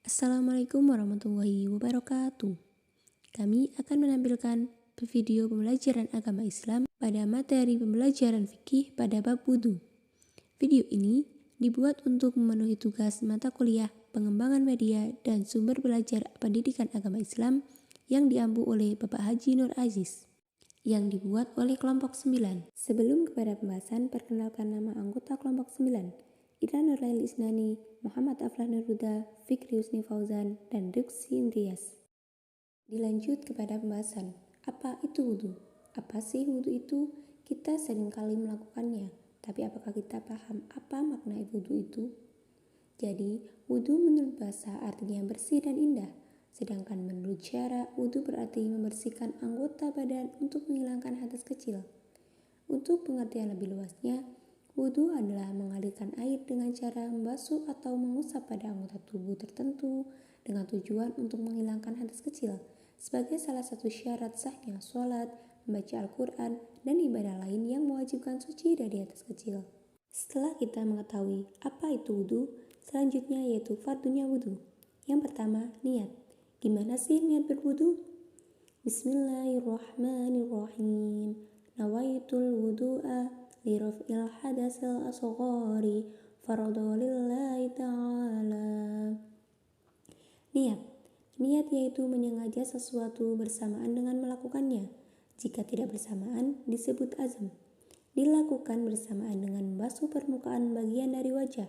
Assalamualaikum warahmatullahi wabarakatuh. Kami akan menampilkan video pembelajaran agama Islam pada materi pembelajaran fikih pada bab wudu. Video ini dibuat untuk memenuhi tugas mata kuliah pengembangan media dan sumber belajar pendidikan agama Islam yang diampu oleh Bapak Haji Nur Aziz yang dibuat oleh kelompok 9. Sebelum kepada pembahasan, perkenalkan nama anggota kelompok 9. Ira Nurlail Isnani, Muhammad Aflah Nurhuda, Fikri Husni Fauzan, dan Rifsi Indrias. Dilanjut kepada pembahasan, apa itu wudu? Apa sih wudu itu? Kita seringkali melakukannya, tapi apakah kita paham apa makna wudu itu? Jadi, wudu menurut bahasa artinya bersih dan indah, sedangkan menurut syara, wudu berarti membersihkan anggota badan untuk menghilangkan hadas kecil. Untuk pengertian lebih luasnya, wudu adalah mengalirkan air dengan cara membasuh atau mengusap pada anggota tubuh tertentu dengan tujuan untuk menghilangkan hadas kecil sebagai salah satu syarat sahnya sholat, membaca Al-Quran, dan ibadah lain yang mewajibkan suci dari hadas kecil. Setelah kita mengetahui apa itu wudu, selanjutnya yaitu fardunya wudu. Yang pertama, niat. Gimana sih niat berwudu? Bismillahirrahmanirrahim. Nawaitul wudu'a liraf'il hadasil asghari faradha lillahi ta'ala. Niat yaitu menyengaja sesuatu bersamaan dengan melakukannya. Jika tidak bersamaan, disebut azam. Dilakukan bersamaan dengan membasuh permukaan bagian dari wajah.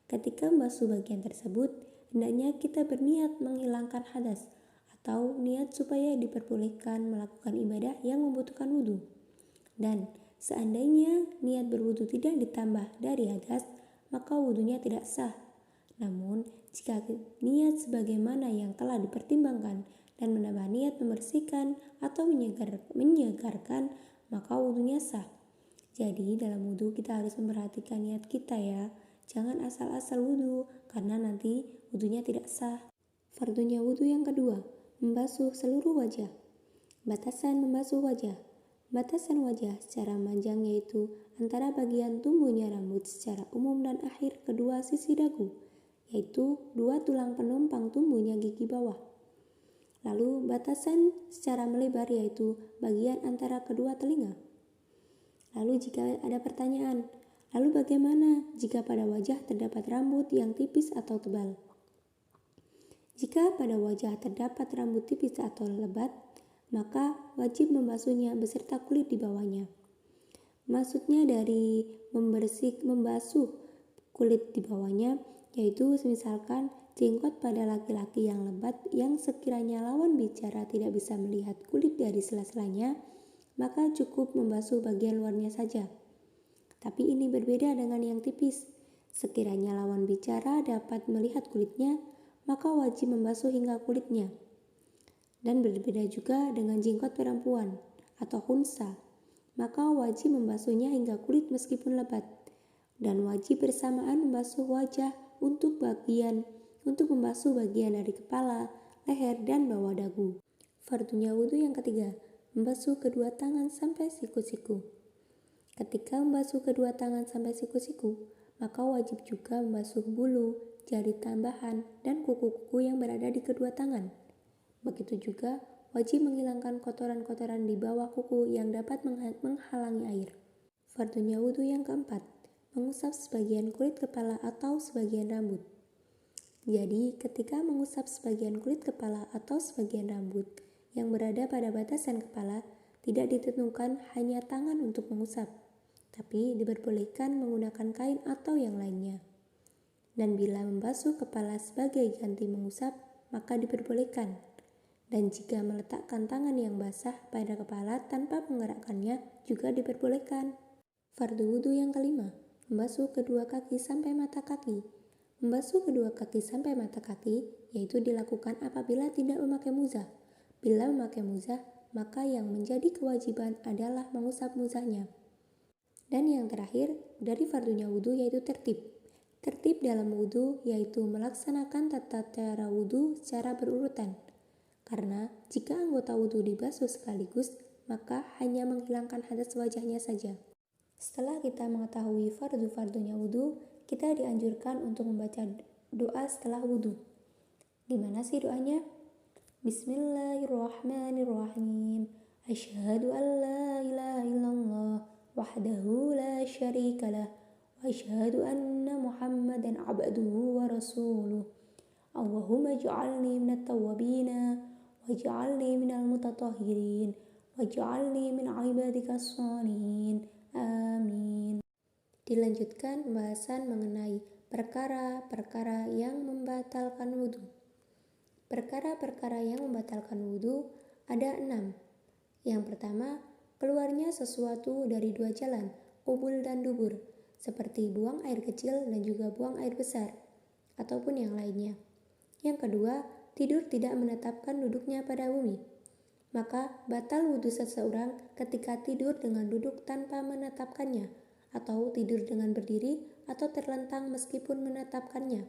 Ketika membasuh bagian tersebut, hendaknya kita berniat menghilangkan hadas atau niat supaya diperbolehkan melakukan ibadah yang membutuhkan wudu. Dan seandainya niat berwudu tidak ditambah dari hadas, maka wudunya tidak sah. Namun, jika niat sebagaimana yang telah dipertimbangkan dan menambah niat membersihkan atau menyegarkan, maka wudunya sah. Jadi, dalam wudu kita harus memperhatikan niat kita ya. Jangan asal-asal wudu, karena nanti wudunya tidak sah. Fardunya wudu yang kedua, membasuh seluruh wajah. Batasan membasuh wajah. Batasan wajah secara panjang yaitu antara bagian tumbuhnya rambut secara umum dan akhir kedua sisi dagu, yaitu 2 tulang penumpang tumbuhnya gigi bawah. Lalu batasan secara melebar yaitu bagian antara kedua telinga. Lalu jika ada pertanyaan, lalu bagaimana jika pada wajah terdapat rambut yang tipis atau tebal? Jika pada wajah terdapat rambut tipis atau lebat, maka wajib membasuhnya beserta kulit di bawahnya. Maksudnya dari membasuh kulit di bawahnya, yaitu misalkan jenggot pada laki-laki yang lebat yang sekiranya lawan bicara tidak bisa melihat kulit dari sela-selanya, maka cukup membasuh bagian luarnya saja. Tapi ini berbeda dengan yang tipis. Sekiranya lawan bicara dapat melihat kulitnya, maka wajib membasuh hingga kulitnya. Dan berbeda juga dengan jenggot perempuan atau khunsa, maka wajib membasuhnya hingga kulit meskipun lebat. Dan wajib bersamaan membasuh wajah untuk membasuh bagian dari kepala, leher, dan bawah dagu. Fardunya wudu yang ketiga, membasuh kedua tangan sampai siku-siku. Ketika membasuh kedua tangan sampai siku-siku, maka wajib juga membasuh bulu, jari tambahan, dan kuku-kuku yang berada di kedua tangan. Begitu juga wajib menghilangkan kotoran-kotoran di bawah kuku yang dapat menghalangi air. Fardunya wudu yang keempat, mengusap sebagian kulit kepala atau sebagian rambut. Jadi, ketika mengusap sebagian kulit kepala atau sebagian rambut yang berada pada batasan kepala, tidak ditentukan hanya tangan untuk mengusap, tapi diperbolehkan menggunakan kain atau yang lainnya. Dan bila membasuh kepala sebagai ganti mengusap, maka diperbolehkan. Dan jika meletakkan tangan yang basah pada kepala tanpa menggerakkannya, juga diperbolehkan. Fardu wudu yang kelima, membasuh kedua kaki sampai mata kaki. Membasuh kedua kaki sampai mata kaki, yaitu dilakukan apabila tidak memakai muzah. Bila memakai muzah, maka yang menjadi kewajiban adalah mengusap muzahnya. Dan yang terakhir, dari fardunya wudu yaitu tertib. Tertib dalam wudu yaitu melaksanakan tata cara wudu secara berurutan. Karena jika anggota wudu dibasuh sekaligus, maka hanya menghilangkan hadas wajahnya saja. Setelah kita mengetahui fardu-fardunya wudu, kita dianjurkan untuk membaca doa setelah wudu. Gimana sih doanya? Bismillahirrahmanirrahim. Asyhadu an la ilaha illallah wahdahu la syarikalah wa asyhadu anna Muhammadan abduhu wa rasuluh. Allahumma ij'alni minat tawwabina waj'alni minal mutatahhirin waj'alni min ibadikas sholihin. Amin. Dilanjutkan pembahasan mengenai perkara-perkara yang membatalkan wudhu. Perkara-perkara yang membatalkan wudhu ada 6. Yang pertama, keluarnya sesuatu dari 2 jalan, qubul dan dubur, seperti buang air kecil dan juga buang air besar, ataupun yang lainnya. Yang kedua, tidur tidak menetapkan duduknya pada bumi. Maka batal wudhu seseorang ketika tidur dengan duduk tanpa menetapkannya, atau tidur dengan berdiri atau terlentang meskipun menetapkannya.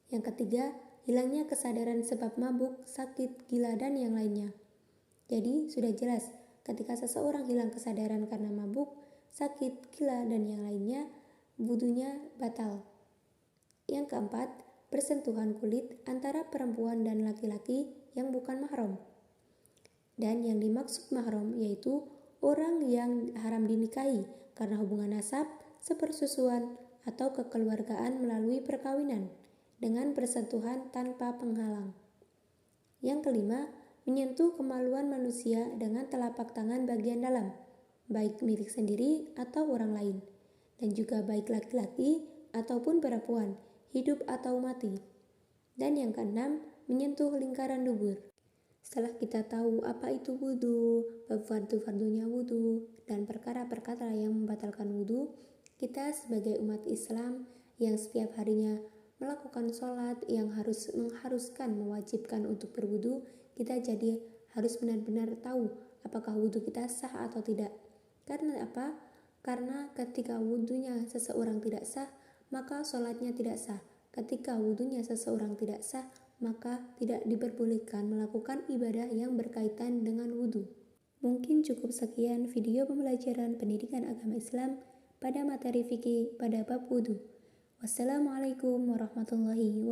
Yang ketiga, hilangnya kesadaran sebab mabuk, sakit, gila, dan yang lainnya. Jadi sudah jelas ketika seseorang hilang kesadaran karena mabuk, sakit, gila, dan yang lainnya, wudhunya batal. Yang keempat, bersentuhan kulit antara perempuan dan laki-laki yang bukan mahram. Dan yang dimaksud mahram yaitu orang yang haram dinikahi karena hubungan nasab, sepersusuan, atau kekeluargaan melalui perkawinan dengan bersentuhan tanpa penghalang. Yang kelima, menyentuh kemaluan manusia dengan telapak tangan bagian dalam, baik milik sendiri atau orang lain, dan juga baik laki-laki ataupun perempuan, hidup atau mati. Dan yang keenam, menyentuh lingkaran dubur. Setelah kita tahu apa itu wudhu, bab fardu-fardunya wudhu, dan perkara-perkara yang membatalkan wudhu, kita sebagai umat Islam yang setiap harinya melakukan sholat yang mewajibkan untuk berwudhu, kita jadi harus benar-benar tahu apakah wudhu kita sah atau tidak. Karena apa? Karena ketika wudhunya seseorang tidak sah, maka sholatnya tidak sah. Ketika wudhunya seseorang tidak sah, maka tidak diperbolehkan melakukan ibadah yang berkaitan dengan wudhu. Mungkin cukup sekian video pembelajaran pendidikan agama Islam pada materi fikih pada bab wudhu. Wassalamualaikum warahmatullahi wabarakatuh.